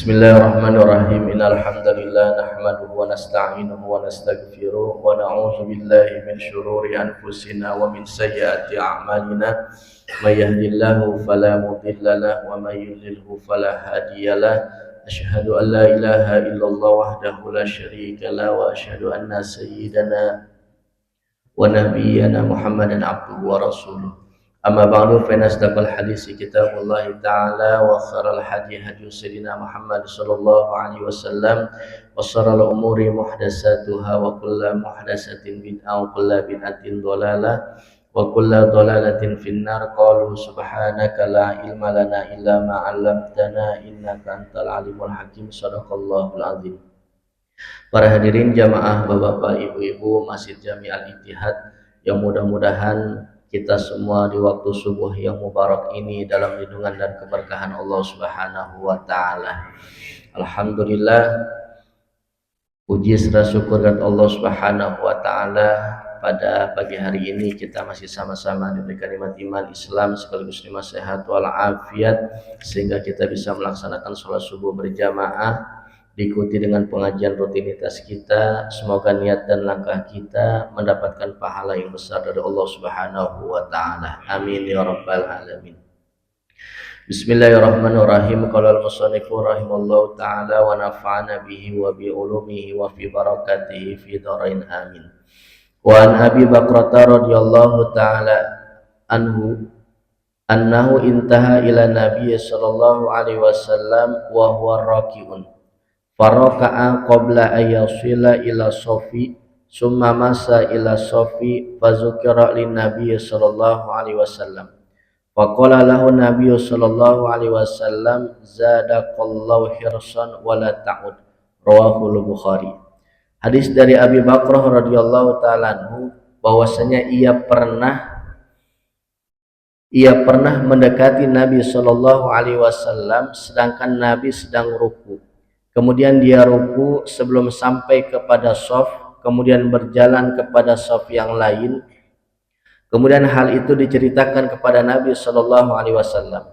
Bismillahirrahmanirrahim. Innal hamdalillah nahmaduhu wa nasta'inuhu wa nastaghfiruh wa na'udzu billahi min shururi anfusina wa min sayyiati a'malina. May yahdihillahu fala mudilla lahu wa may yudlilhu fala hadiyalah. Asyhadu an la ilaha illallah wahdahu la syarika lah wa asyhadu anna sayyidana wa nabiyyana Muhammadan abduhu wa rasuluh. Amma ba'du fa inna asdaqal hadisi kitabullah ta'ala wa khairal hadi hadi sayyidina Muhammad sallallahu alaihi wasallam wa sharral umuri muhdatsatuha wa kullu muhdatsatin bid'ah wa kullu bid'atin dhalalah wa kullu dhalalatin finnar. Qalu subhanaka la ilma lana illa ma 'allamtana innaka antal alimul hakim. Shadaqallahul azim. Para hadirin jamaah, bapak-bapak, ibu-ibu Masjid Jami Al-Ittihad, yang mudah-mudahan kita semua di waktu subuh yang mubarak ini dalam lindungan dan keberkahan Allah Subhanahu wa taala. Alhamdulillah, puji serta syukur kepada Allah Subhanahu wa taala, pada pagi hari ini kita masih sama-sama diberikan nikmat iman Islam sekaligus nikmat sehat wal afiat sehingga kita bisa melaksanakan sholat subuh berjamaah, diikuti dengan pengajian rutinitas kita. Semoga niat dan langkah kita mendapatkan pahala yang besar dari Allah Subhanahu wa taala. Amin ya rabbal alamin. Bismillahirrahmanirrahim. Qala al-musannifu rahimallahu taala wa nafa'ana bihi wa bi ulumihi wa fi barakatihi fi dharain amin. Wa an Abi Bakrah radhiyallahu taala anhu annahu intaha ila Nabiy sallallahu alaihi wasallam wa huwa raki'un faraka'a qabla ayyasila ila sofi summa masa ila sofi fazukira lin nabiy sallallahu alaihi wasallam faqala lahu nabiy sallallahu alaihi wasallam zadaqallahu hirsan wala ta'ud. Rawahul Bukhari. Hadis dari Abi Bakrah radhiyallahu ta'ala anhu bahwasanya ia pernah mendekati Nabi sallallahu alaihi wasallam sedangkan Nabi sedang ruku. Kemudian dia ruku sebelum sampai kepada shaf, kemudian berjalan kepada shaf yang lain. Kemudian hal itu diceritakan kepada Nabi sallallahu alaihi wasallam.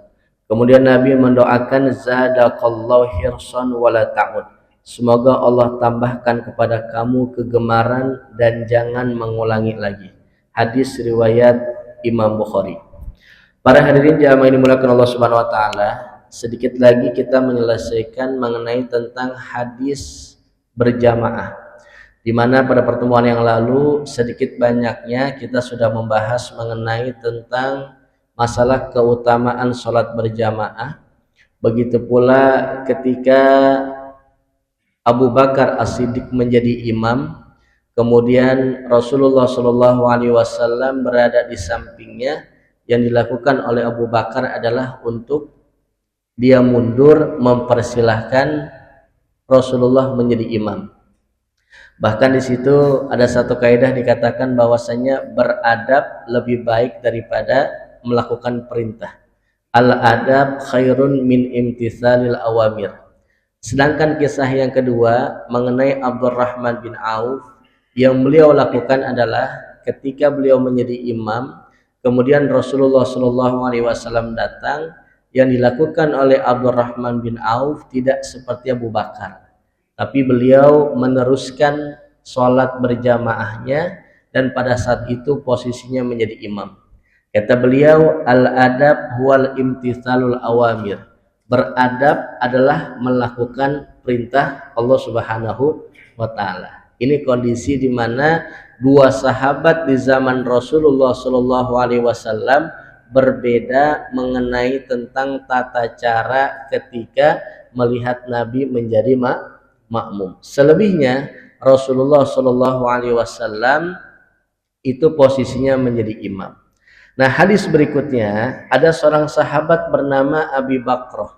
Kemudian Nabi mendoakan zadaqallahu hirsan wala ta'ud. Semoga Allah tambahkan kepada kamu kegemaran dan jangan mengulangi lagi. Hadis riwayat Imam Bukhari. Para hadirin jamaah ini dimuliakan Allah Subhanahu wa taala. Sedikit lagi kita menyelesaikan mengenai tentang hadis berjamaah, di mana pada pertemuan yang lalu sedikit banyaknya kita sudah membahas mengenai tentang masalah keutamaan sholat berjamaah. Begitu pula ketika Abu Bakar As-Siddiq menjadi imam, kemudian Rasulullah Shallallahu Alaihi Wasallam berada di sampingnya. Yang dilakukan oleh Abu Bakar adalah untuk dia mundur mempersilahkan Rasulullah menjadi imam. Bahkan di situ ada satu kaidah dikatakan bahwasanya beradab lebih baik daripada melakukan perintah. Al-adab khairun min imtithalil awamir. Sedangkan kisah yang kedua mengenai Abdurrahman bin Auf, yang beliau lakukan adalah ketika beliau menjadi imam, kemudian Rasulullah Shallallahu Alaihi Wasallam datang. Yang dilakukan oleh Abdurrahman bin Auf tidak seperti Abu Bakar, tapi beliau meneruskan sholat berjamaahnya dan pada saat itu posisinya menjadi imam. Kata beliau, al-adab huwal imtithalul awamir. Beradab adalah melakukan perintah Allah Subhanahu wa taala. Ini kondisi di mana dua sahabat di zaman Rasulullah Shallallahu Alaihi Wasallam berbeda mengenai tentang tata cara ketika melihat Nabi menjadi makmum. Selebihnya Rasulullah Shallallahu Alaihi Wasallam itu posisinya menjadi imam. Nah, hadis berikutnya ada seorang sahabat bernama Abi Bakrah.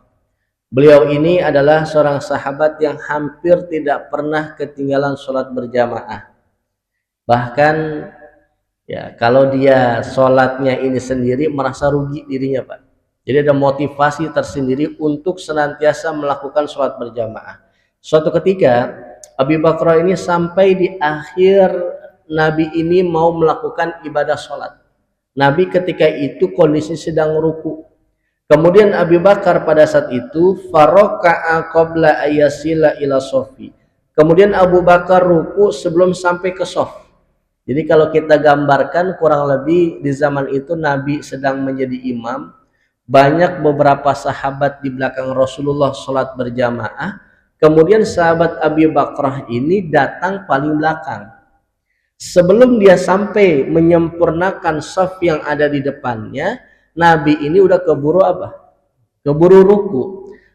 Beliau ini adalah seorang sahabat yang hampir tidak pernah ketinggalan sholat berjamaah. Bahkan ya, kalau dia sholatnya ini sendiri merasa rugi dirinya, Pak. Jadi ada motivasi tersendiri untuk senantiasa melakukan sholat berjamaah. Suatu ketika Abi Bakrah ini sampai di akhir Nabi ini mau melakukan ibadah sholat. Nabi ketika itu kondisi sedang ruku. Kemudian Abu Bakar pada saat itu faraka'a qabla ayasila ila sofi. Kemudian Abu Bakar ruku sebelum sampai ke sof. Jadi kalau kita gambarkan kurang lebih di zaman itu Nabi sedang menjadi imam, banyak beberapa sahabat di belakang Rasulullah sholat berjamaah. Kemudian sahabat Abu Bakar ini datang paling belakang. Sebelum dia sampai menyempurnakan sof yang ada di depannya, Nabi ini udah keburu apa? Keburu ruku.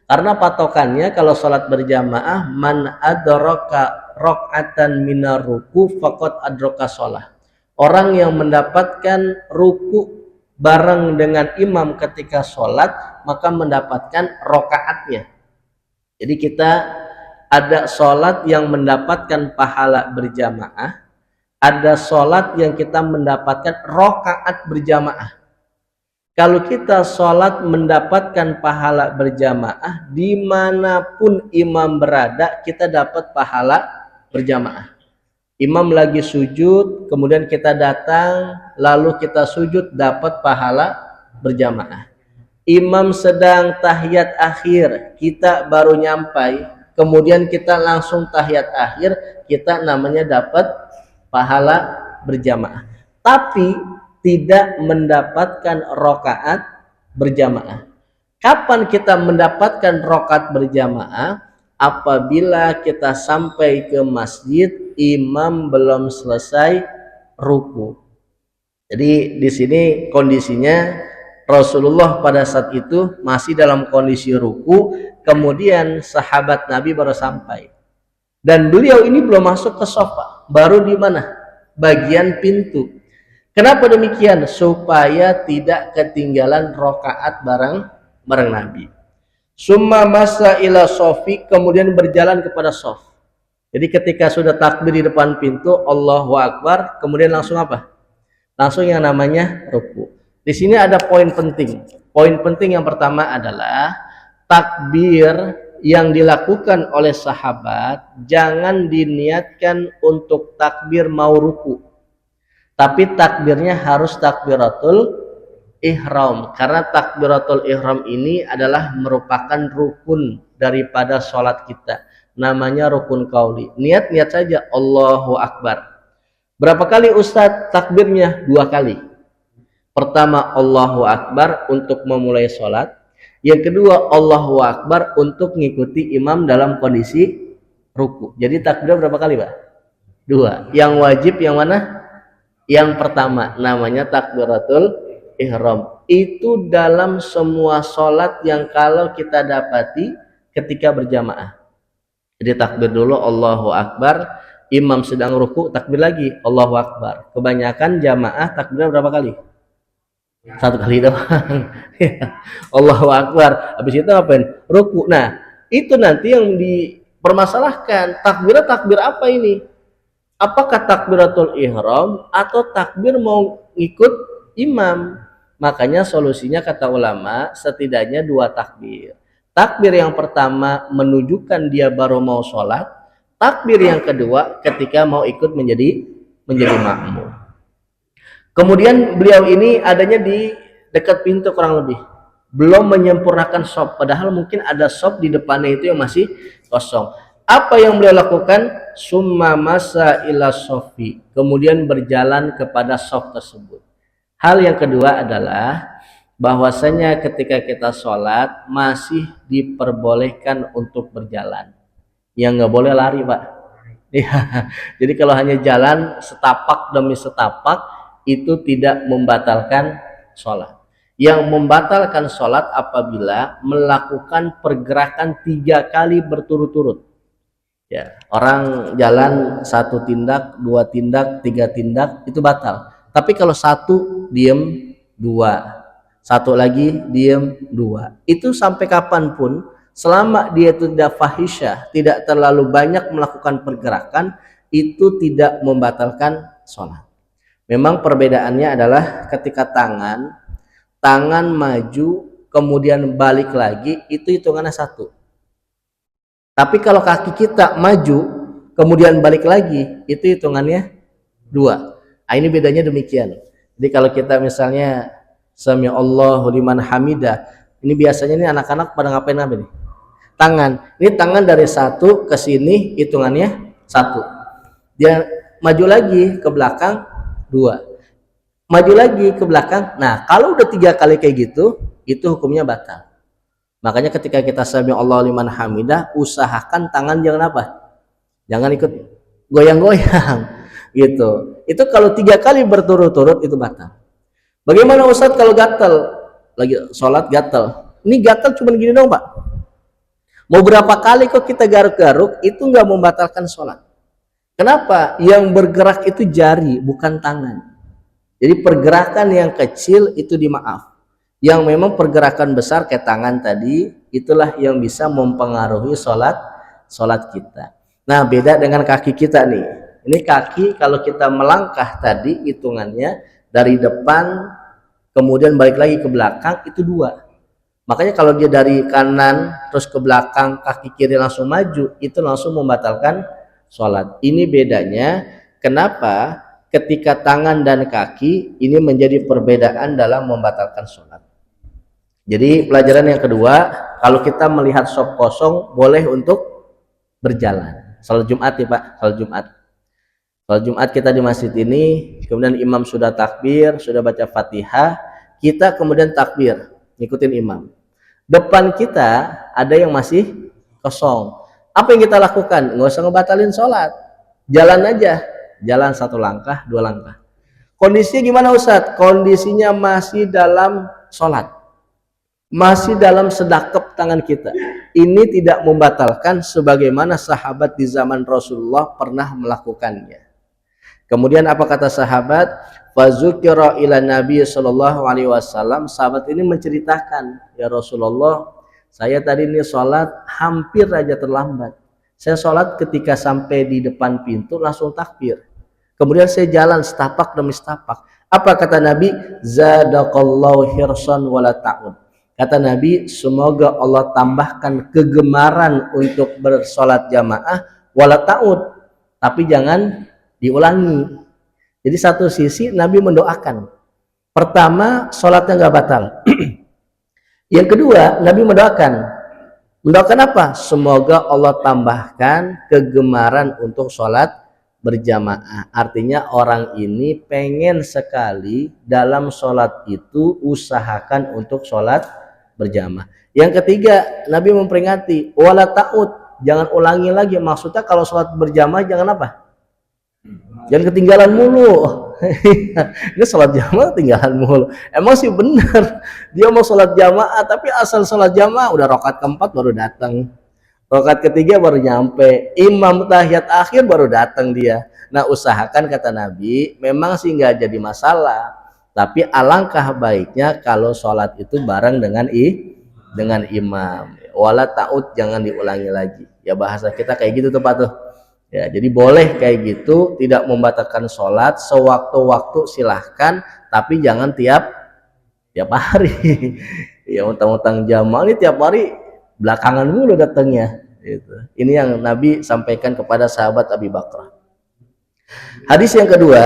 Karena patokannya kalau sholat berjamaah, man adraka rok'atan minar ruku faqad adraka sholah. Orang yang mendapatkan ruku bareng dengan imam ketika sholat, maka mendapatkan rokaatnya. Jadi kita ada sholat yang mendapatkan pahala berjamaah, ada sholat yang kita mendapatkan rokaat berjamaah. Kalau kita sholat mendapatkan pahala berjamaah, dimanapun imam berada, kita dapat pahala berjamaah. Imam lagi sujud, kemudian kita datang, lalu kita sujud, dapat pahala berjamaah. Imam sedang tahiyat akhir, kita baru nyampai, kemudian kita langsung tahiyat akhir, kita namanya dapat pahala berjamaah. Tapi tidak mendapatkan rokaat berjamaah. Kapan kita mendapatkan rokaat berjamaah? Apabila kita sampai ke masjid, imam belum selesai ruku. Jadi di sini kondisinya Rasulullah pada saat itu masih dalam kondisi ruku, kemudian sahabat Nabi baru sampai. Dan beliau ini belum masuk ke sofa, baru di mana? Bagian pintu. Kenapa demikian? Supaya tidak ketinggalan rokaat bareng Nabi. Summa masa ila sofi, kemudian berjalan kepada sof. Jadi ketika sudah takbir di depan pintu, Allahu Akbar, kemudian langsung apa? Langsung yang namanya ruku. Di sini ada poin penting. Poin penting yang pertama adalah takbir yang dilakukan oleh sahabat jangan diniatkan untuk takbir mau ruku. Tapi takbirnya harus takbiratul ihram, karena takbiratul ihram ini adalah merupakan rukun daripada sholat kita, namanya rukun qauli. Niat saja Allahu Akbar. Berapa kali Ustadz takbirnya? 2 kali. Pertama Allahu Akbar untuk memulai sholat, yang kedua Allahu Akbar untuk mengikuti imam dalam kondisi ruku. Jadi takbir berapa kali Pak? 2. Yang wajib yang mana? Yang pertama namanya takbiratul ihram. Itu dalam semua sholat yang kalau kita dapati ketika berjamaah. Jadi takbir dulu Allahu Akbar, imam sedang ruku, takbir lagi Allahu Akbar. Kebanyakan jamaah takbir berapa kali? 1 kali doang. Allahu Akbar. Habis itu ngapain? Ruku. Nah, itu nanti yang dipermasalahkan. Takbir apa ini? Apakah takbiratul ihram atau takbir mau ikut imam? Makanya solusinya kata ulama setidaknya 2 takbir. Takbir yang pertama menunjukkan dia baru mau sholat. Takbir yang kedua ketika mau ikut menjadi makmum. Kemudian beliau ini adanya di dekat pintu kurang lebih. Belum menyempurnakan shop. Padahal mungkin ada shop di depannya itu yang masih kosong. Apa yang beliau lakukan? Summa masa ila sofi, kemudian berjalan kepada sof tersebut. Hal yang kedua adalah bahwasanya ketika kita sholat masih diperbolehkan untuk berjalan. Yang nggak boleh lari Pak. Jadi kalau hanya jalan setapak demi setapak itu tidak membatalkan sholat. Yang membatalkan sholat apabila melakukan pergerakan 3 kali berturut-turut. Ya, orang jalan 1 tindak, 2 tindak, 3 tindak itu batal. Tapi kalau 1 diem, 2, 1 lagi diem, 2, itu sampai kapanpun selama dia tidak fahisyah, tidak terlalu banyak melakukan pergerakan, itu tidak membatalkan sholat. Memang perbedaannya adalah ketika tangan maju kemudian balik lagi, itu hitungannya 1. Tapi kalau kaki kita maju kemudian balik lagi, itu hitungannya 2. Nah, ini bedanya demikian. Jadi kalau kita misalnya sami Allahu liman hamidah, Ini biasanya nih anak-anak pada ngapain apa nih? Tangan. Ini tangan dari satu ke sini hitungannya satu. Dia maju lagi ke belakang dua. Maju lagi ke belakang. Nah, kalau udah 3 kali kayak gitu, itu hukumnya batal. Makanya ketika kita sami Allah liman hamidah, usahakan tangan jangan apa? Jangan ikut goyang-goyang gitu. Itu kalau 3 kali berturut-turut itu batal. Bagaimana Ustadz kalau gatal? Lagi sholat gatal. Ini gatal cuma gini dong Pak. Mau berapa kali kok kita garuk-garuk, itu nggak membatalkan sholat. Kenapa? Yang bergerak itu jari, bukan tangan. Jadi pergerakan yang kecil itu dimaaf. Yang memang pergerakan besar kayak tangan tadi, itulah yang bisa mempengaruhi sholat kita. Nah, beda dengan kaki kita nih. Ini kaki kalau kita melangkah tadi hitungannya dari depan kemudian balik lagi ke belakang itu 2. Makanya kalau dia dari kanan terus ke belakang kaki kiri langsung maju itu langsung membatalkan sholat. Ini bedanya kenapa ketika tangan dan kaki ini menjadi perbedaan dalam membatalkan sholat. Jadi pelajaran yang kedua, kalau kita melihat shop kosong boleh untuk berjalan. Salat Jumat ya Pak, salat Jumat. Salat Jumat kita di masjid ini, kemudian imam sudah takbir, sudah baca Fatihah, kita kemudian takbir, ngikutin imam. Depan kita ada yang masih kosong. Apa yang kita lakukan? Nggak usah ngebatalin sholat. Jalan aja. Jalan 1 langkah, 2 langkah. Kondisinya gimana Ustadz? Kondisinya masih dalam sholat. Masih dalam sedekap tangan kita. Ini tidak membatalkan sebagaimana sahabat di zaman Rasulullah pernah melakukannya. Kemudian apa kata sahabat? Fazukira ila Nabi sallallahu alaihi wasallam. Sahabat ini menceritakan, ya Rasulullah, saya tadi ini sholat hampir aja terlambat. Saya sholat ketika sampai di depan pintu langsung takbir. Kemudian saya jalan setapak demi setapak. Apa kata Nabi? Zadaqallahu hirsan wala ta'ud. Kata Nabi, semoga Allah tambahkan kegemaran untuk bersolat jamaah wala ta'ud. Tapi jangan diulangi. Jadi satu sisi Nabi mendoakan. Pertama, sholatnya nggak batal. Yang kedua, Nabi mendoakan. Mendoakan apa? Semoga Allah tambahkan kegemaran untuk sholat berjamaah. Artinya orang ini pengen sekali dalam sholat itu usahakan untuk sholat berjamaah. Yang ketiga, Nabi memperingati, wala ta'ud, jangan ulangi lagi. Maksudnya kalau sholat berjamaah jangan apa? Jangan ketinggalan mulu. Ini sholat jamaah tinggalan mulu. Emang sih benar, dia mau sholat jamaah tapi asal sholat jamaah udah rakaat keempat baru datang, rakaat ketiga baru nyampe, imam tahiyat akhir baru datang dia. Nah usahakan kata Nabi, memang sih nggak jadi masalah, tapi alangkah baiknya kalau sholat itu bareng dengan imam. Wala ta'ud, jangan diulangi lagi. Ya bahasa kita kayak gitu tuh Pak tuh. Ya, jadi boleh kayak gitu, tidak membatalkan sholat, sewaktu-waktu silahkan, tapi jangan tiap hari. Ya utang-utang jamaah ini tiap hari belakangan mulu datangnya. Gitu. Ini yang Nabi sampaikan kepada sahabat Abi Bakar. Hadis yang kedua,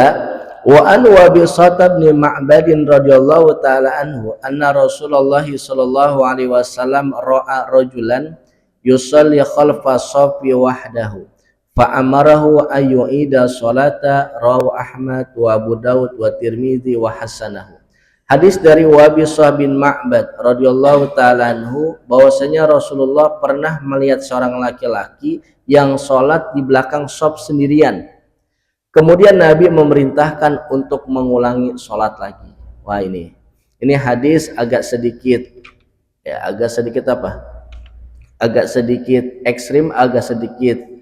wa an Wabisah bin Ma'bad radhiyallahu taala anhu, anna Rasulullah sallallahu alaihi wasallam ra'a rajulan yusalli khalfa shafi wahdahu. Fa'amarahu ayyu'ida sholata rawu Ahmad wa Abu Dawud wa Tirmidzi wa hasanahu. Hadis dari Wabisah bin Ma'bad radhiyallahu ta'ala anhu, bahwasanya Rasulullah pernah melihat seorang laki-laki yang sholat di belakang shop sendirian. Kemudian Nabi memerintahkan untuk mengulangi sholat lagi. Wah ini hadis agak sedikit apa? Agak sedikit ekstrim, agak sedikit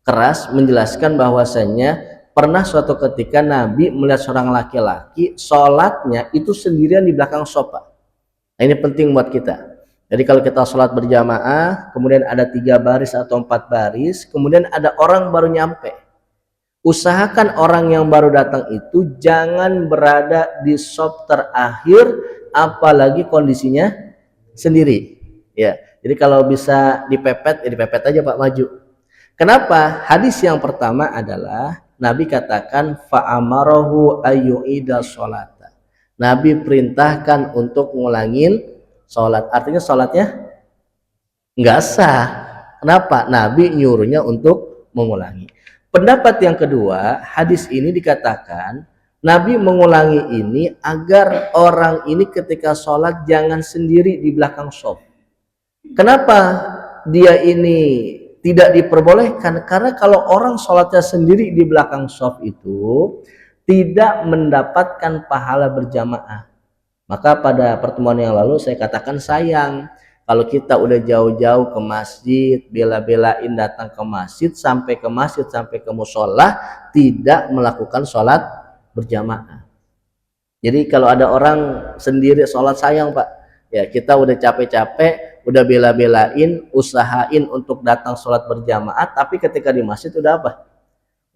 keras, menjelaskan bahwasanya pernah suatu ketika Nabi melihat seorang laki-laki sholatnya itu sendirian di belakang sofa. Nah, ini penting buat kita. Jadi kalau kita sholat berjamaah, kemudian ada 3 baris atau 4 baris, kemudian ada orang baru nyampe. Usahakan orang yang baru datang itu jangan berada di sop terakhir, apalagi kondisinya sendiri. Ya, jadi kalau bisa dipepet, ya dipepet aja Pak, maju. Kenapa? Hadis yang pertama adalah Nabi katakan fa'amarahu ayyu'ida sholata. Nabi perintahkan untuk ngulangin sholat. Artinya sholatnya nggak sah. Kenapa? Nabi nyuruhnya untuk mengulangi. Pendapat yang kedua, hadis ini dikatakan Nabi mengulangi ini agar orang ini ketika sholat jangan sendiri di belakang shaf. Kenapa dia ini tidak diperbolehkan? Karena kalau orang sholatnya sendiri di belakang shaf itu tidak mendapatkan pahala berjamaah. Maka pada pertemuan yang lalu saya katakan sayang kalau kita udah jauh-jauh ke masjid, bela-belain datang ke masjid, sampai ke musola, tidak melakukan sholat berjamaah. Jadi kalau ada orang sendiri sholat, sayang Pak, ya kita udah capek-capek, udah bela-belain, usahain untuk datang sholat berjamaah, tapi ketika di masjid udah apa?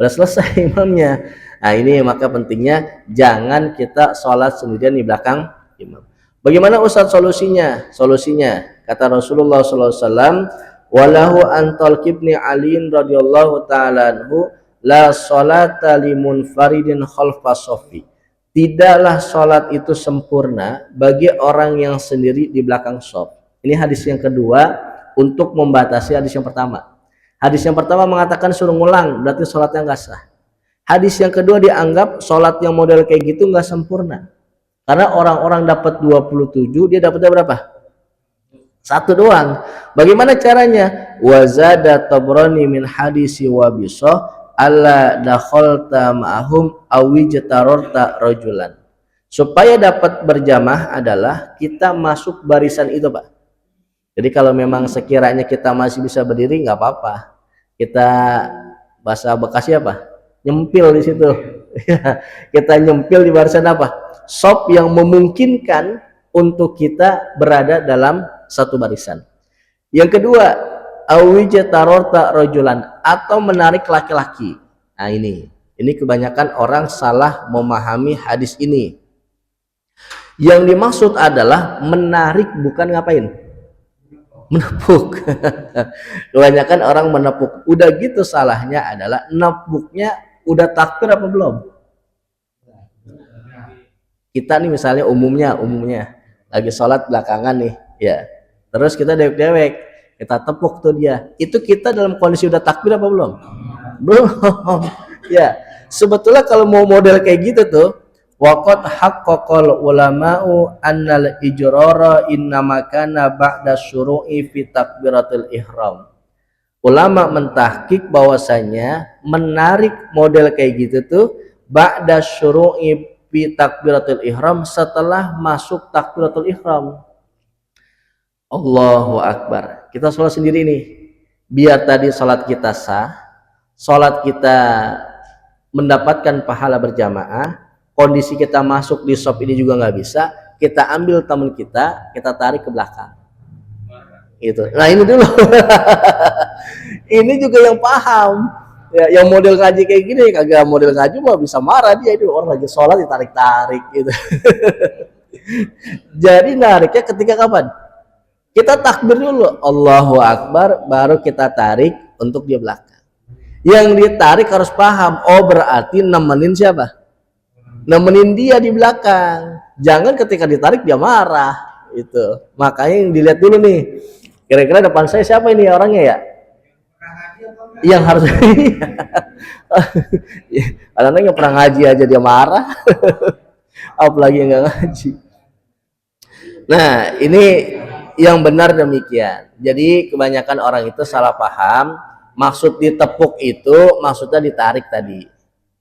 Udah selesai imamnya. Nah ini maka pentingnya jangan kita sholat sendirian di belakang imam. Bagaimana Ustaz solusinya? Solusinya kata Rasulullah SAW, walahu antal kibni aliin radhiyallahu ta'ala anhu la sholata limunfaridin khalfa sofi. Tidaklah sholat itu sempurna bagi orang yang sendiri di belakang shaf. Ini hadis yang kedua untuk membatasi hadis yang pertama. Hadis yang pertama mengatakan suruh ngulang, berarti sholatnya nggak sah. Hadis yang kedua dianggap sholat yang model kayak gitu nggak sempurna. Karena orang-orang dapat 27, dia dapatnya berapa? Satu doang. Bagaimana caranya? Wazada Tabrani min hadisi Wabisah alla dakhalta ma'ahum awijtarorta rajulan. Supaya dapat berjamaah adalah kita masuk barisan itu, Pak. Jadi kalau memang sekiranya kita masih bisa berdiri nggak apa-apa. Kita bahasa Bekasi apa? Nyempil di situ. Kita nyempil di barisan apa? Shaf yang memungkinkan untuk kita berada dalam satu barisan. Yang kedua, awijtarorta rajulan, atau menarik laki-laki. Nah ini kebanyakan orang salah memahami hadis ini. Yang dimaksud adalah menarik, bukan ngapain? Menepuk. Kebanyakan orang menepuk. Udah gitu salahnya adalah nepuknya udah takbir apa belum? Kita nih misalnya umumnya lagi sholat belakangan nih, ya. Terus kita dewek-dewek, kita tepuk tuh dia. Itu kita dalam kondisi udah takbir apa belum? Belum. Ya. Sebetulnya kalau mau model kayak gitu tuh, waqad haqqaqal ulama'u annal ijrara innama kana ba'da syuru'i fi takbiratul ihram. Ulama mentahqiq bahwasanya menarik model kayak gitu tuh ba'da syuru'i fi takbiratul ihram, setelah masuk takbiratul ihram. Allahu Akbar. Kita sholat sendiri nih. Biar tadi sholat kita sah, sholat kita mendapatkan pahala berjamaah, kondisi kita masuk di shaf ini juga nggak bisa, kita ambil teman kita tarik ke belakang. Gitu. Nah ini dulu. Ini juga yang paham. Ya, yang model ngaji kayak gini, kagak model ngaji mah bisa marah dia, itu orang lagi sholat ditarik-tarik gitu. Jadi nariknya ketika kapan? Kita takbir dulu, Allahu Akbar, baru kita tarik untuk dia belakang. Yang ditarik harus paham, oh berarti nemenin siapa? Nemenin dia di belakang. Jangan ketika ditarik dia marah. Itu. Makanya yang dilihat dulu nih, kira-kira depan saya siapa ini orangnya ya? Yang harus kadang-kadang yang pernah ngaji aja dia marah. Apalagi yang nggak ngaji. Nah ini yang benar demikian. Jadi kebanyakan orang itu salah paham, maksud ditepuk itu maksudnya ditarik tadi.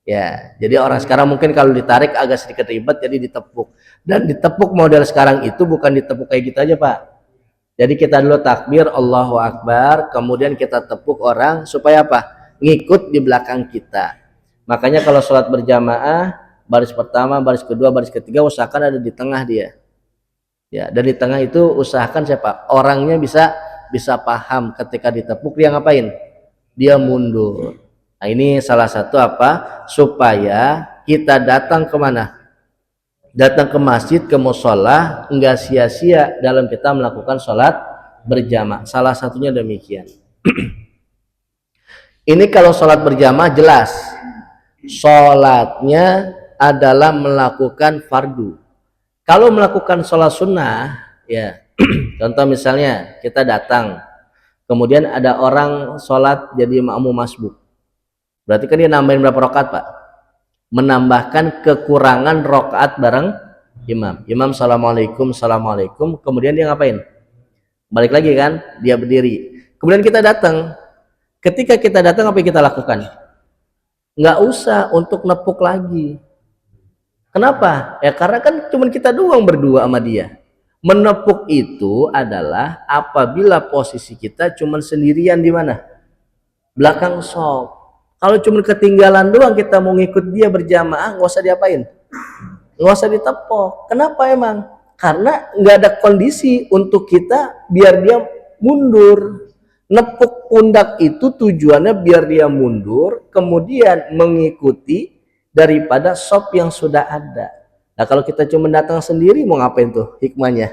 Ya, jadi orang sekarang mungkin kalau ditarik agak sedikit ribet, jadi ditepuk. Dan ditepuk model sekarang itu bukan ditepuk kayak gitu aja, Pak. Jadi kita dulu takbir Allahu Akbar, kemudian kita tepuk orang supaya apa? Ngikut di belakang kita. Makanya kalau sholat berjamaah, baris pertama, baris kedua, baris ketiga usahakan ada di tengah dia. Ya, dan di tengah itu usahakan siapa? Orangnya bisa paham ketika ditepuk dia ngapain? Dia mundur. Nah, ini salah satu apa? Supaya kita datang kemana? Datang ke masjid, ke musola, enggak sia-sia dalam kita melakukan sholat berjamaah. Salah satunya demikian. Ini kalau sholat berjamaah jelas, sholatnya adalah melakukan fardu. Kalau melakukan sholat sunnah, ya Contoh misalnya kita datang, kemudian ada orang sholat jadi makmum masbuk. Berarti kan dia nambahin berapa rakaat, Pak? Menambahkan kekurangan rakaat bareng imam. Imam assalamualaikum, assalamualaikum, kemudian dia ngapain? Balik lagi kan, dia berdiri. Kemudian kita datang. Ketika kita datang, apa yang kita lakukan? Nggak usah untuk nepuk lagi. Kenapa? Ya karena kan cuma kita doang berdua sama dia. Menepuk itu adalah apabila posisi kita cuma sendirian di mana? Belakang shop. Kalau cuma ketinggalan doang kita mau ngikut dia berjamaah, nggak usah diapain, nggak usah ditepuk. Kenapa emang? Karena nggak ada kondisi untuk kita biar dia mundur. Nepuk pundak itu tujuannya biar dia mundur, kemudian mengikuti daripada shop yang sudah ada. Nah kalau kita cuma datang sendiri mau ngapain tuh hikmahnya,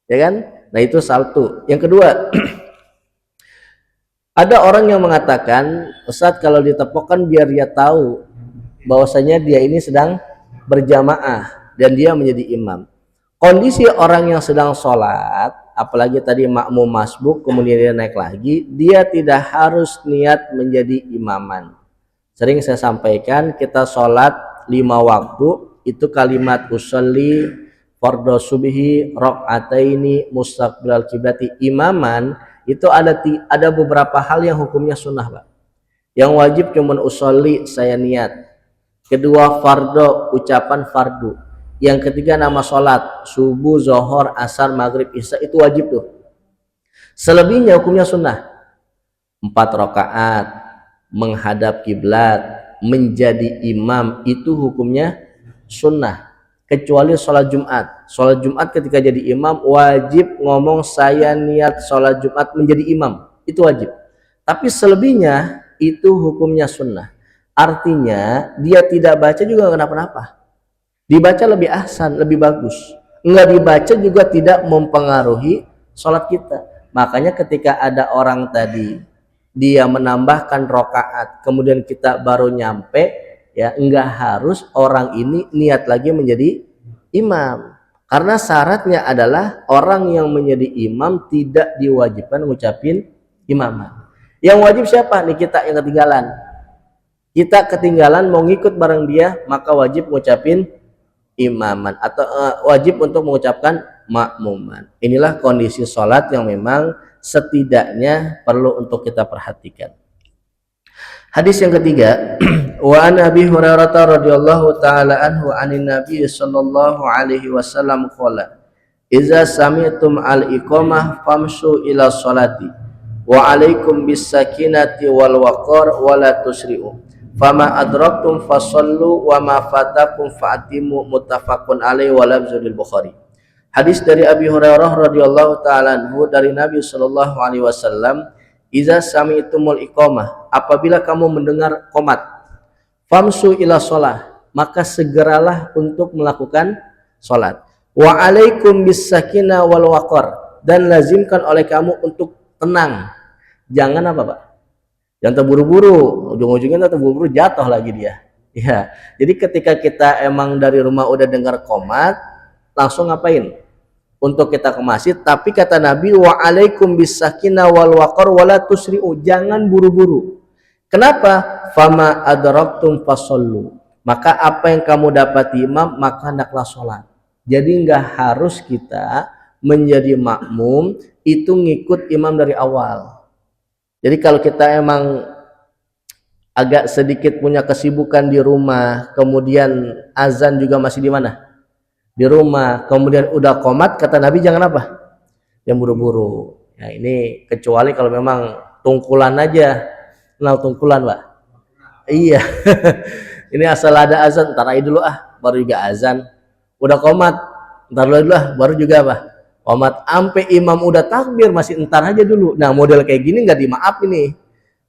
ya kan? Nah itu satu. Yang kedua, ada orang yang mengatakan, Ustadz kalau ditepuk kan biar dia tahu bahwasanya dia ini sedang berjamaah dan dia menjadi imam. Kondisi orang yang sedang sholat, apalagi tadi makmum masbuk kemudian dia naik lagi, dia tidak harus niat menjadi imaman. Sering saya sampaikan, kita sholat 5 waktu, itu kalimat usolli fardhu subhi rakaataini mustaqbilal kiblati imaman, itu ada beberapa hal yang hukumnya sunnah, Pak. Yang wajib cuman usolli, saya niat. Kedua fardhu, ucapan fardu. Yang ketiga nama sholat, subuh, zohor, asar, maghrib, isya, itu wajib tuh. Selebihnya hukumnya sunnah. 4 rakaat, menghadap kiblat, menjadi imam, itu hukumnya sunnah. Kecuali sholat Jumat. Sholat Jumat ketika jadi imam wajib ngomong saya niat sholat Jumat menjadi imam, itu wajib. Tapi selebihnya itu hukumnya sunnah. Artinya dia tidak baca juga kenapa-napa. Dibaca lebih ahsan, lebih bagus. Enggak dibaca juga tidak mempengaruhi sholat kita. Makanya ketika ada orang tadi dia menambahkan rakaat, kemudian kita baru nyampe, ya enggak harus orang ini niat lagi menjadi imam. Karena syaratnya adalah orang yang menjadi imam tidak diwajibkan ngucapin imamah. Yang wajib siapa? Nih kita yang ketinggalan. Kita ketinggalan mau ngikut bareng dia, maka wajib ngucapin imaman atau wajib untuk mengucapkan makmuman. Inilah kondisi sholat yang memang setidaknya perlu untuk kita perhatikan. Hadis yang ketiga, wa an Abi Hurairah radhiyallahu taala anhu anin Nabi sallallahu alaihi wasallam qala idza sami'tum al-iqamah famshu ila sholati wa alaikum bis sakinati wal waqar wa la tusri'u fama adraktum fasallu wa ma fatakum fa'timu, muttafaqun alaihi wa lafzul Bukhari. Hadis dari Abi Hurairah radhiyallahu taala anhu dari Nabi sallallahu alaihi wasallam, iza sami'tumul iqamah, apabila kamu mendengar qomat, famsu ila shalah, maka segeralah untuk melakukan salat. Wa alaikum bis sakinah wal waqar, dan lazimkan oleh kamu untuk tenang. Jangan apa, Pak? Jangan terburu-buru, ujung-ujungnya terburu-buru jatuh lagi dia. Ya. Jadi ketika kita emang dari rumah udah dengar qomat, langsung ngapain? Untuk kita ke masjid. Tapi kata Nabi, wa alaikum bis sakinah wal waqar wala tusri'u, jangan buru-buru. Kenapa? Fama adraktum fasallu, maka apa yang kamu dapati imam maka hendaklah sholat. Jadi enggak harus kita menjadi makmum itu ngikut imam dari awal. Jadi kalau kita emang agak sedikit punya kesibukan di rumah, kemudian azan juga masih di mana? Di rumah, kemudian udah qomat, kata Nabi jangan apa? Yang buru-buru. Ya ini kecuali kalau memang tungkulan aja. Kenal tungkulan, Pak? Iya. Ini asal ada azan, ntar aja dulu baru juga azan. Udah qomat, ntar dulu baru juga apa? Qomat. Sampai imam udah takbir masih entar aja dulu. Nah, model kayak gini nggak dimaaf ini.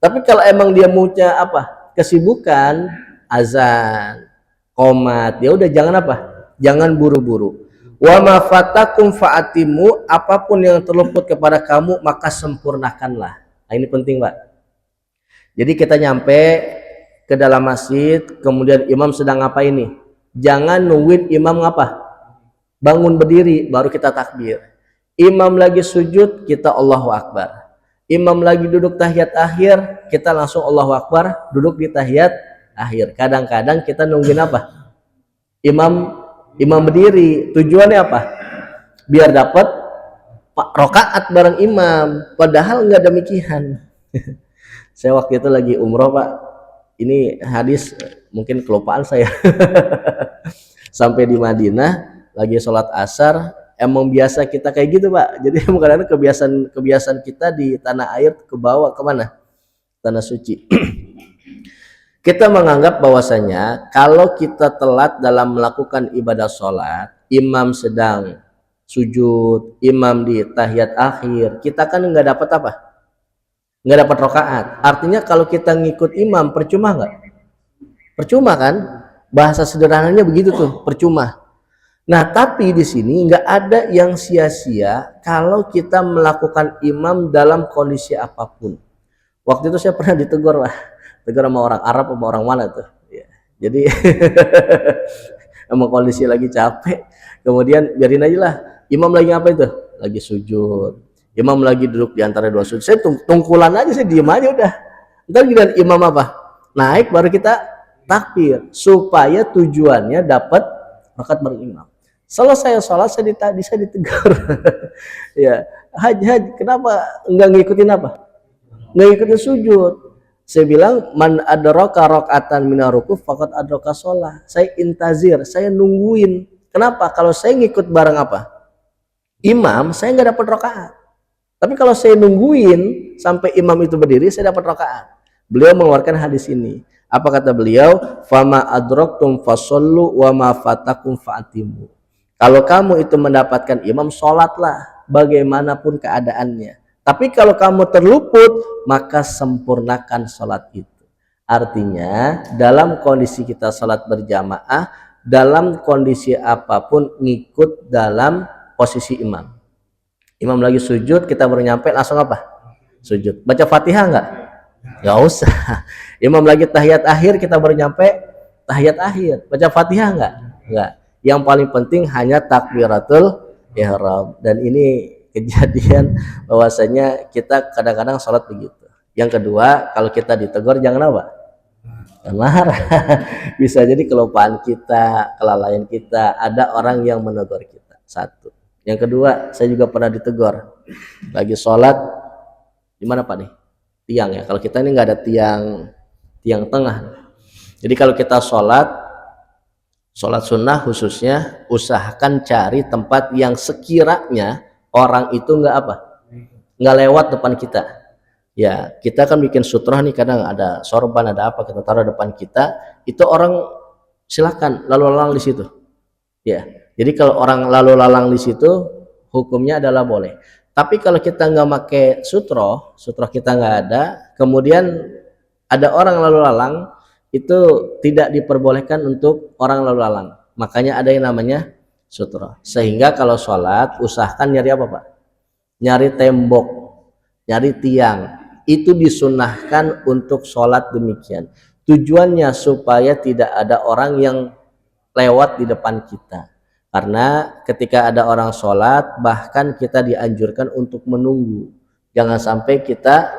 Tapi kalau emang dia punya apa? Kesibukan, azan, qomat, ya udah jangan apa? Jangan buru-buru. Wa ma fatakum fa'atimu, apapun yang terluput kepada kamu maka sempurnakanlah. Nah, ini penting, Pak. Jadi kita nyampe ke dalam masjid, kemudian imam sedang ngapain nih? Jangan nungguin imam ngapa? Bangun berdiri baru kita takbir. Imam lagi sujud, kita Allahu Akbar. Imam lagi duduk tahiyat akhir, kita langsung Allahu Akbar, duduk di tahiyat akhir. Kadang-kadang kita nungguin apa? Imam berdiri. Tujuannya apa? Biar dapat rokaat bareng imam. Padahal nggak demikian. Saya waktu itu lagi umroh, Pak. Ini hadis mungkin kelupaan saya. Sampai di Madinah lagi sholat asar, emang biasa kita kayak gitu, Pak. Jadi kadang-kadang kebiasaan kita di tanah air ke bawah kemana? Tanah suci. Kita menganggap bahwasanya kalau kita telat dalam melakukan ibadah sholat, imam sedang sujud, imam di tahiyat akhir, kita kan nggak dapat apa? Nggak dapat rokaat. Artinya kalau kita ngikut imam, percuma nggak? Percuma kan? Bahasa sederhananya begitu tuh, percuma. Nah, tapi di sini nggak ada yang sia-sia kalau kita melakukan imam dalam kondisi apapun. Waktu itu saya pernah ditegur lah, tegur sama orang Arab sama orang mana tuh. Ya. Jadi emang kondisi lagi capek, kemudian biarin aja lah. Imam lagi apa itu? Lagi sujud. Imam lagi duduk di antara dua sujud. Saya tungkulan aja, saya diem aja udah. Ntar giliran imam apa? Naik baru kita takbir supaya tujuannya dapat rakaat bareng imam. Selesai sholat saya ditegur. Ya, haji kenapa enggak ngikutin apa? Nggak ikutin sujud. Saya bilang man adraka rakaatan minar ruku faqad adraka shalah. Saya intazir, saya nungguin. Kenapa? Kalau saya ngikut bareng apa? Imam, saya nggak dapat rakaat. Tapi kalau saya nungguin sampai imam itu berdiri, saya dapat rakaat. Beliau mengeluarkan hadis ini. Apa kata beliau? Fama adraktum fasallu wa ma fatakum fa'timu. Kalau kamu itu mendapatkan imam, sholatlah bagaimanapun keadaannya. Tapi kalau kamu terluput, maka sempurnakan sholat itu. Artinya, dalam kondisi kita sholat berjamaah, dalam kondisi apapun ngikut dalam posisi imam. Imam lagi sujud, kita baru nyampe langsung apa? Sujud. Baca Fatihah enggak? Enggak usah. Imam lagi tahiyat akhir, kita baru nyampe tahiyat akhir. Baca Fatihah enggak? Enggak. Yang paling penting hanya takbiratul ihram. Dan ini kejadian bahwasanya kita kadang-kadang sholat begitu. Yang kedua, kalau kita ditegur jangan apa? Jangan marah. Bisa jadi kelupaan kita, kelalaian kita, ada orang yang menegur kita. Satu. Yang kedua, saya juga pernah ditegur. Lagi sholat, di mana Pak nih? Tiang ya. Kalau kita ini nggak ada tiang tengah. Jadi kalau kita sholat sunnah khususnya, usahakan cari tempat yang sekiranya orang itu nggak apa? Nggak lewat depan kita. Ya, kita kan bikin sutroh nih, kadang ada sorban, ada apa, kita taruh depan kita, itu orang silakan lalu lalang di situ. Ya, jadi kalau orang lalu lalang di situ, hukumnya adalah boleh. Tapi kalau kita nggak pakai sutroh kita nggak ada, kemudian ada orang lalu lalang, itu tidak diperbolehkan untuk orang lalu lalang. Makanya ada yang namanya sutroh. Sehingga kalau sholat, usahakan nyari apa Pak? Nyari tembok, nyari tiang. Itu disunahkan untuk sholat demikian. Tujuannya supaya tidak ada orang yang lewat di depan kita. Karena ketika ada orang sholat, bahkan kita dianjurkan untuk menunggu. Jangan sampai kita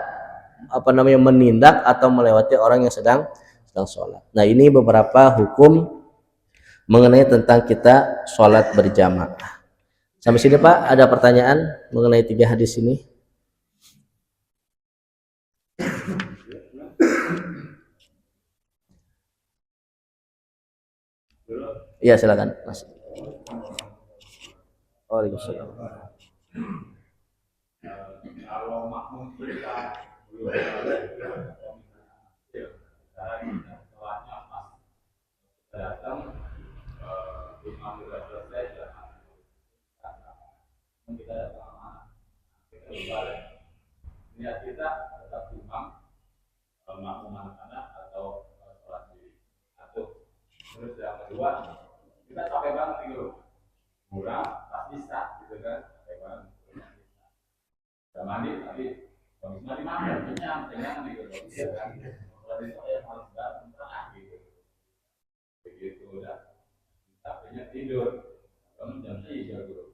menindak atau melewati orang yang sedang sholat. Nah, ini beberapa hukum mengenai tentang kita sholat berjamaah. Sampai sini Pak, ada pertanyaan mengenai 3 hadis ini? Iya, silakan Mas. Waalaikumsalam. Kalau makmum kita datang, imam sudah selesai, kita datang kita niat kita tetap imam, makmum anak-anak atau sholat sendiri. Satu. Terus yang kedua, kita capek banget gitu, murah pasti sah gitu kan, capek banget. Udah mandi tapi habis mandi makan kenyang gitu, kan? Sholat itu harus banget gitu. Begitu udah capeknya tidur, bangun jam 3 gitu.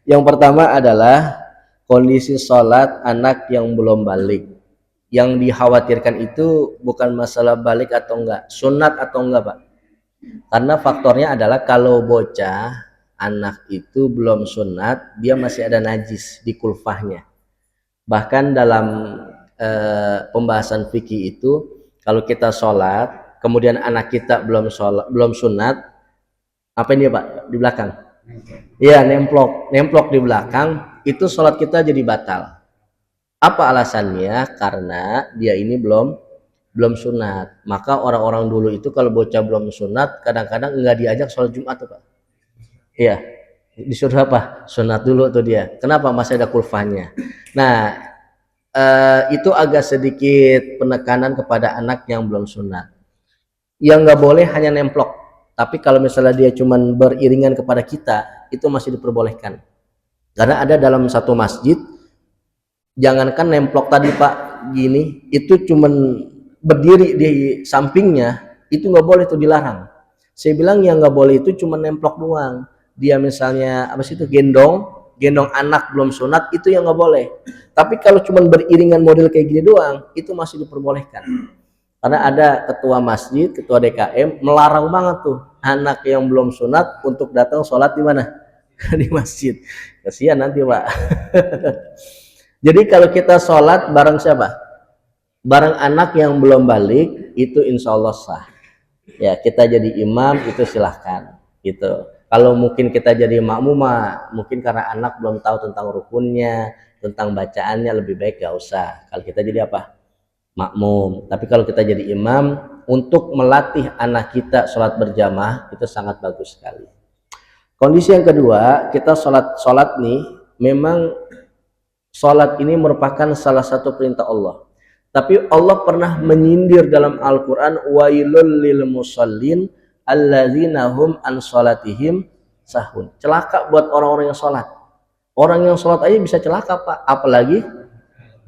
Yang pertama adalah kondisi sholat anak yang belum balik. Yang dikhawatirkan itu bukan masalah balik atau enggak, sunat atau enggak, Pak. Karena faktornya adalah kalau bocah anak itu belum sunat, dia masih ada najis di kulfahnya. Bahkan dalam pembahasan fikih itu, kalau kita sholat, kemudian anak kita belum sholat, belum sunat, apa ini Pak di belakang? Iya, nemplok di belakang, itu sholat kita jadi batal. Apa alasannya? Karena dia ini belum sunat. Maka orang-orang dulu itu kalau bocah belum sunat, kadang-kadang nggak diajak sholat Jumat tuh Pak. Iya, disuruh apa? Sunat dulu tuh dia. Kenapa? Masih ada kulfanya. Nah, itu agak sedikit penekanan kepada anak yang belum sunat. Yang nggak boleh hanya nemplok. Tapi kalau misalnya dia cuman beriringan kepada kita, itu masih diperbolehkan. Karena ada dalam satu masjid, jangankan nemplok tadi Pak, gini, itu cuman berdiri di sampingnya, itu nggak boleh, itu dilarang. Saya bilang yang nggak boleh itu cuma nemplok doang. Dia misalnya apa sih itu gendong anak belum sunat, itu yang nggak boleh. Tapi kalau cuma beriringan model kayak gini doang, itu masih diperbolehkan. Karena ada ketua masjid, ketua DKM melarang banget tuh anak yang belum sunat untuk datang sholat di mana? Di masjid. Kasihan nanti Pak. Jadi kalau kita sholat bareng siapa? Bareng anak yang belum balik, itu insya Allah sah. Ya, kita jadi imam itu silahkan gitu. Kalau mungkin kita jadi makmumah, mungkin karena anak belum tahu tentang rukunnya, tentang bacaannya, lebih baik gak usah. Kalau kita jadi apa? Makmum. Tapi kalau kita jadi imam, untuk melatih anak kita sholat berjamaah itu sangat bagus sekali. Kondisi yang kedua, kita sholat nih, memang sholat ini merupakan salah satu perintah Allah. Tapi Allah pernah menyindir dalam Al-Quran, wailul lil musallin alladzina hum an sholatihim sahun. Celaka buat orang-orang yang sholat. Orang yang sholat aja bisa celaka Pak, apalagi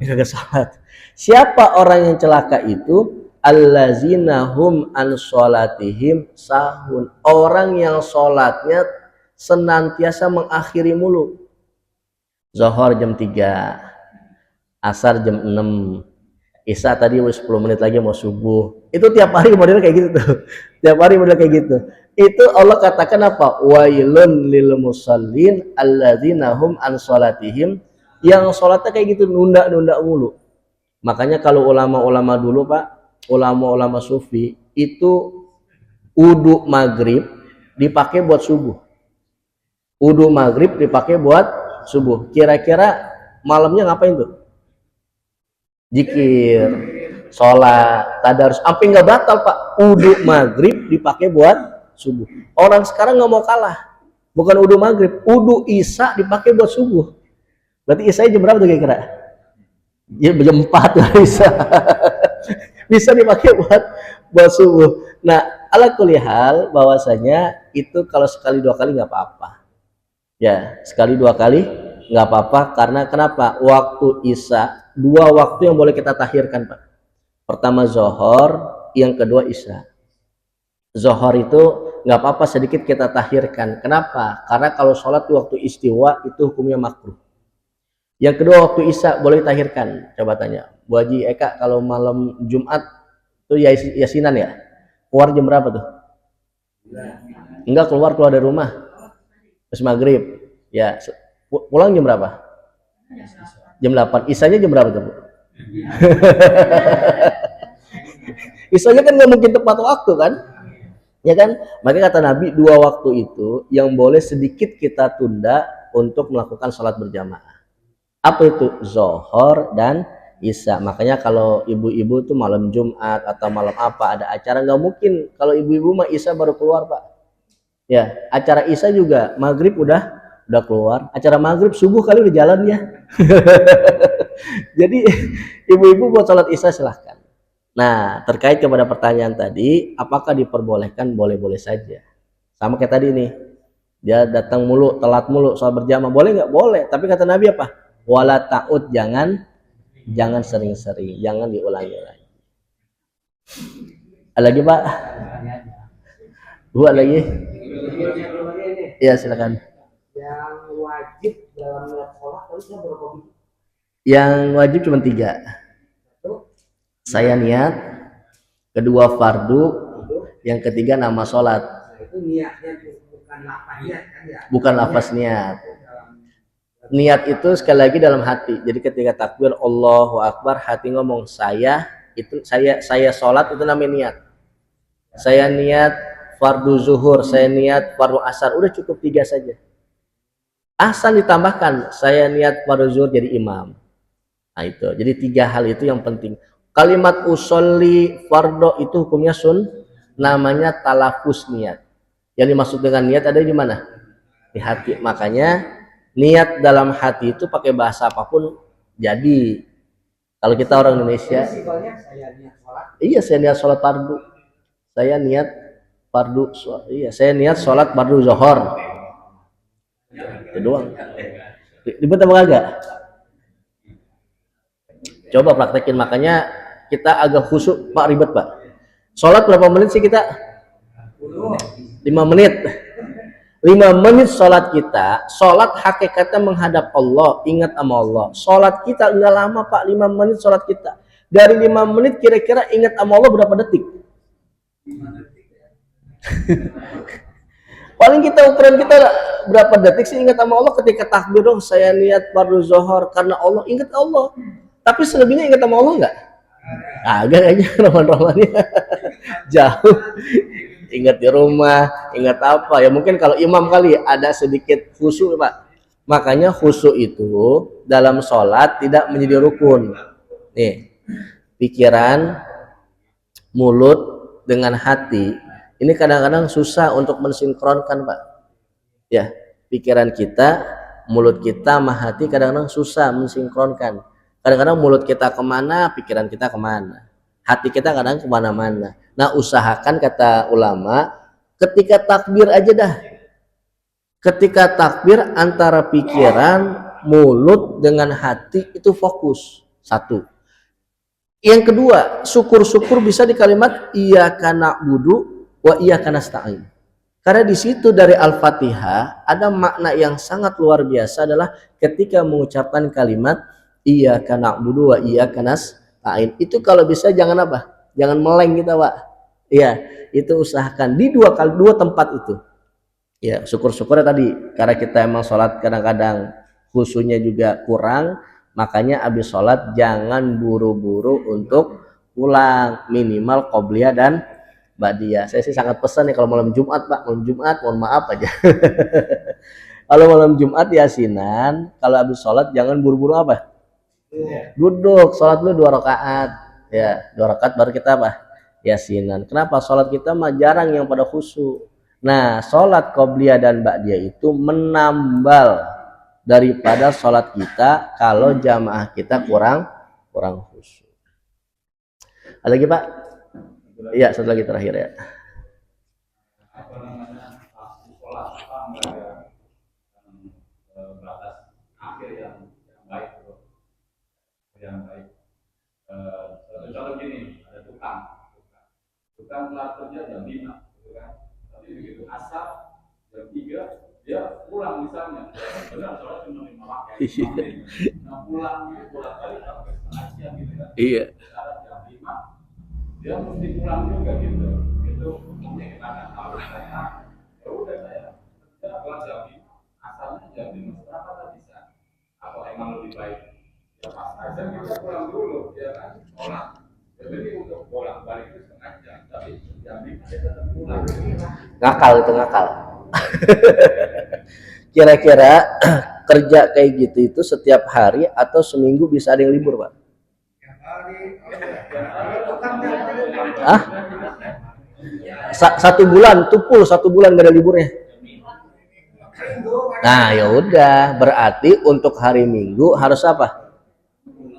gak sholat. Siapa orang yang celaka itu? Alladzina hum an sholatihim sahun. Orang yang sholatnya senantiasa mengakhiri mulu. Zuhur jam 3, asar jam 6, Isya tadi 10 menit lagi mau subuh. Itu tiap hari modelnya kayak gitu tuh. Tiap hari model kayak gitu. Itu Allah katakan apa? Wailun lil musallin alladzina hum an sholatihim. Yang sholatnya kayak gitu, nunda-nunda mulu. Makanya kalau ulama-ulama dulu Pak, ulama-ulama sufi, itu wudu maghrib dipakai buat subuh. Wudu maghrib dipakai buat subuh. Kira-kira malamnya ngapain tuh? Zikir, sholat, tadarus, sampai nggak batal Pak. Wudu maghrib dipakai buat subuh. Orang sekarang nggak mau kalah. Bukan wudu maghrib, wudu isya dipakai buat subuh. Berarti isya jam berapa tuh kira-kira? Jam 4 isya. Bisa dipakai buat subuh. Nah, ala kulli hal bahwasanya itu kalau sekali dua kali nggak apa-apa. Ya, sekali dua kali nggak apa-apa. Karena kenapa? Waktu isya, dua waktu yang boleh kita tahirkan Pak. Pertama zuhur, yang kedua isya. Zuhur itu nggak apa-apa sedikit kita tahirkan. Kenapa? Karena kalau sholat di waktu istiwa itu hukumnya makruh. Yang kedua waktu isya boleh tahirkan. Coba tanya Bu Haji Eka, kalau malam Jumat itu yasinan ya? Keluar jam berapa tuh? Enggak, keluar dari rumah terus maghrib ya, pulang jam berapa? Jam 8. Isanya jam berapa tuh Bu? Isanya kan nggak mungkin tepat waktu kan, ya kan? Makanya kata Nabi, dua waktu itu yang boleh sedikit kita tunda untuk melakukan sholat berjamaah. Apa itu? Zuhur dan isya. Makanya kalau ibu-ibu tuh malam Jumat atau malam apa ada acara, nggak mungkin kalau ibu-ibu mah isya baru keluar Pak. Ya, acara isya juga maghrib udah keluar. Acara maghrib subuh kali udah jalan ya. Jadi ibu-ibu buat sholat isya silahkan. Nah, terkait kepada pertanyaan tadi, apakah diperbolehkan? Boleh-boleh saja. Sama kayak tadi nih, dia datang mulu, telat mulu, sholat berjamaah, boleh nggak? Boleh. Tapi kata Nabi apa? Wala ta'ud, jangan sering-sering, jangan diulangi lagi. Ada lagi Pak? Buat lagi? Iya silakan. Yang wajib dalam niat sholat harusnya berapa biji? Yang wajib cuma 3. Saya niat, kedua fardu, yang ketiga nama sholat. Nah, itu niatnya bukan lafaz niat kan ya? Bukan lafaz niat. Niat itu sekali lagi dalam hati. Jadi ketika takbir Allahu Akbar, hati ngomong saya sholat, itu namanya niat. Saya niat fardu zuhur, saya niat fardu asar, udah cukup 3 saja. Asal ditambahkan saya niat fardu zuhur jadi imam. Nah itu, jadi 3 hal itu yang penting. Kalimat usolli fardo itu hukumnya namanya talafus niat. Yang dimaksud dengan niat ada di mana? Di hati. Makanya niat dalam hati itu pakai bahasa apapun jadi. Kalau kita orang Indonesia, iya saya niat sholat fardu, saya niat fardu, iya saya niat sholat fardu zuhur, itu doang. Ribet apa enggak? Coba praktekin, makanya kita agak khusyuk Pak, ribet Pak. Sholat berapa menit sih kita? 5 menit. 5 menit sholat kita. Sholat hakikatnya menghadap Allah, ingat sama Allah. Sholat kita enggak lama Pak, 5 menit sholat kita. Dari 5 menit kira-kira ingat sama Allah berapa detik? Paling kita ukuran kita berapa detik sih ingat sama Allah ketika takbir, oh saya niat fardu zuhur karena Allah, ingat Allah. Tapi selebihnya ingat sama Allah enggak? Agak aja roman-romannya jauh. Ingat di rumah, ingat apa ya, mungkin kalau imam kali ada sedikit khusyuk Pak. Makanya khusyuk itu dalam sholat tidak menjadi rukun. Nih, pikiran, mulut dengan hati ini kadang-kadang susah untuk mensinkronkan Pak. Ya, pikiran kita, mulut kita sama hati kadang-kadang susah mensinkronkan. Kadang-kadang mulut kita kemana, pikiran kita kemana, hati kita kadang kemana-mana. Nah usahakan kata ulama, ketika takbir aja dah, ketika takbir antara pikiran, mulut dengan hati itu fokus. Satu. Yang kedua, syukur-syukur bisa di kalimat iyyaka na'budu wa iyyaka nasta'in. Karena di situ dari Al-Fatihah ada makna yang sangat luar biasa, adalah ketika mengucapkan kalimat iyyaka na'budu wa iyyaka nasta'in. Itu kalau bisa jangan apa? Jangan meleng kita, Pak. Iya, itu usahakan di dua tempat itu. Ya, syukur-syukurnya tadi karena kita emang sholat kadang-kadang khusyuknya juga kurang, makanya habis sholat jangan buru-buru untuk pulang, minimal qobliyah dan ba'diyah. Saya sih sangat pesan nih kalau malam Jumat Pak, malam Jumat mohon maaf aja. Kalau malam Jumat yasinan, kalau habis sholat jangan buru-buru apa? Duduk, sholat dulu 2 rakaat. Ya, 2 rakaat baru kita apa? Yasinan. Kenapa? Sholat kita mah jarang yang pada khusyuk. Nah, sholat qobliyah dan ba'diyah itu menambal daripada sholat kita kalau jamaah kita kurang khusyuk. Ada lagi Pak? Iya, satu lagi terakhir ya. Yang baik. Contoh gini, ada tukang kelar kerja jam 5, gitu kan? Tapi begitu asar jam 3 dia pulang misalnya, benar soalnya cuma 5 waktu. Nah pulang balik sampai setengah jam gitu kan? Iya. Sekarang jam 5 dia mesti pulang juga gitu. Itu hukumnya gimana? Kalau saya, ya udah saya kerja pulang jam 5, asalnya jam 5 berapa tadi bisa? Apa emang lebih baik? Ya pas aja kita pulang dulu, ya kan, sholat. Jadi untuk pulang balik itu setengah jam, tapi jam 5 kita tetap pulang. Ngakal itu ngakal. Kira-kira kerja kayak gitu itu setiap hari atau seminggu bisa ada yang libur Pak? Ah? 1 bulan, tupul 1 bulan gak ada liburnya. Nah ya udah, berarti untuk hari Minggu harus apa?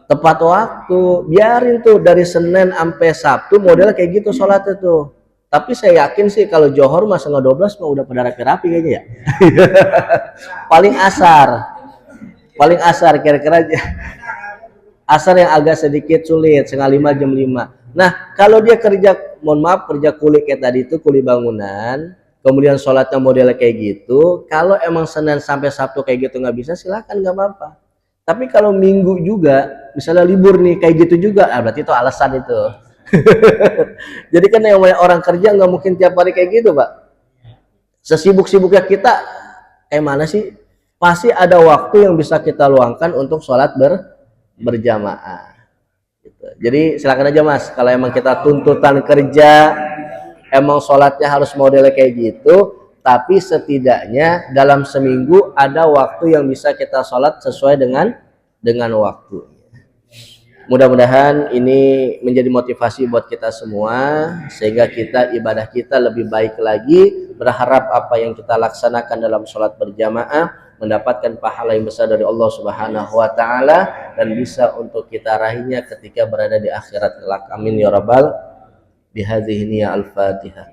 Tepat waktu. Biarin tuh dari Senin sampai Sabtu modelnya kayak gitu sholatnya tuh. Tapi saya yakin sih kalau Johor mah 11:30 mah udah pada rapi-rapi kayaknya ya. Paling asar kira-kira asar yang agak sedikit sulit, 4:30 jam 5. Nah, kalau dia kerja, mohon maaf, kerja kuli kayak tadi itu, kuli bangunan, kemudian sholatnya model kayak gitu, kalau emang Senin sampai Sabtu kayak gitu nggak bisa, silahkan, nggak apa-apa. Tapi kalau Minggu juga, misalnya libur nih, kayak gitu juga, berarti itu alasan itu. Jadi kan yang orang kerja nggak mungkin tiap hari kayak gitu, Pak. Sesibuk-sibuknya kita, kayak mana sih? Pasti ada waktu yang bisa kita luangkan untuk sholat berjamaah. Gitu. Jadi silakan aja Mas, kalau emang kita tuntutan kerja, emang sholatnya harus modelnya kayak gitu, tapi setidaknya dalam seminggu ada waktu yang bisa kita sholat sesuai dengan waktu. Mudah-mudahan ini menjadi motivasi buat kita semua, sehingga kita ibadah kita lebih baik lagi, berharap apa yang kita laksanakan dalam sholat berjamaah mendapatkan pahala yang besar dari Allah Subhanahu wa taala, dan bisa untuk kita raihnya ketika berada di akhirat kelak. Amin ya rabbal bihadhihi al-Fatihah.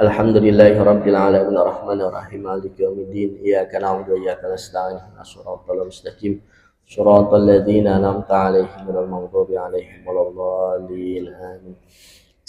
Alhamdulillahi rabbil alamin arrahmanir rahim maliki yaumiddin iyyaka na'budu wa iyyaka nasta'in ihdinas siratal mustaqim siratal ladzina an'amta 'alaihim ghairil maghdubi 'alaihim waladdallin amin.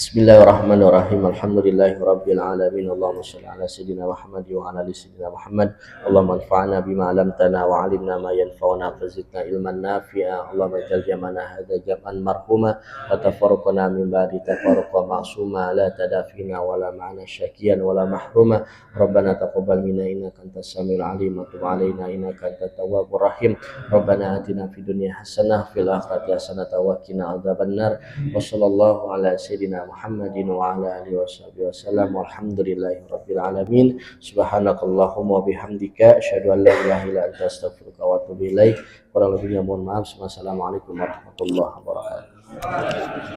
Bismillahirrahmanirrahim. Alhamdulillahirabbil alamin. Allahumma shalli ala sayyidina Muhammad wa ala ali sayyidina Muhammad. Allahumma anfa'na bima 'allamtana wa 'allimna ma yanfa'una wa zidna ilman nafi'a. Allahumma ij'al jam'ana hadza jam'an marhuma wa tafarraqana min ba'di tafarruqa ma'suma la tadafina wa la ma'ana syakiyan wa la mahruma. Rabbana taqabbal minna innaka antas samiul 'alim wa tub 'alaina innaka antat tawwabur rahim. Rabbana atina fid dunya hasanah fil akhirati hasanah wa qina adzabannar. Wa sallallahu ala sayyidina Muhammadin wa ala alihi wasallam. Walhamdulillahi rabbil alamin. Subhanakallahumma wa bihamdika asyhadu an la ilaha illa anta astaghfiruka wa atubu ilaik. Kurang lebihnya mohon maaf. Wassalamualaikum warahmatullahi wabarakatuh.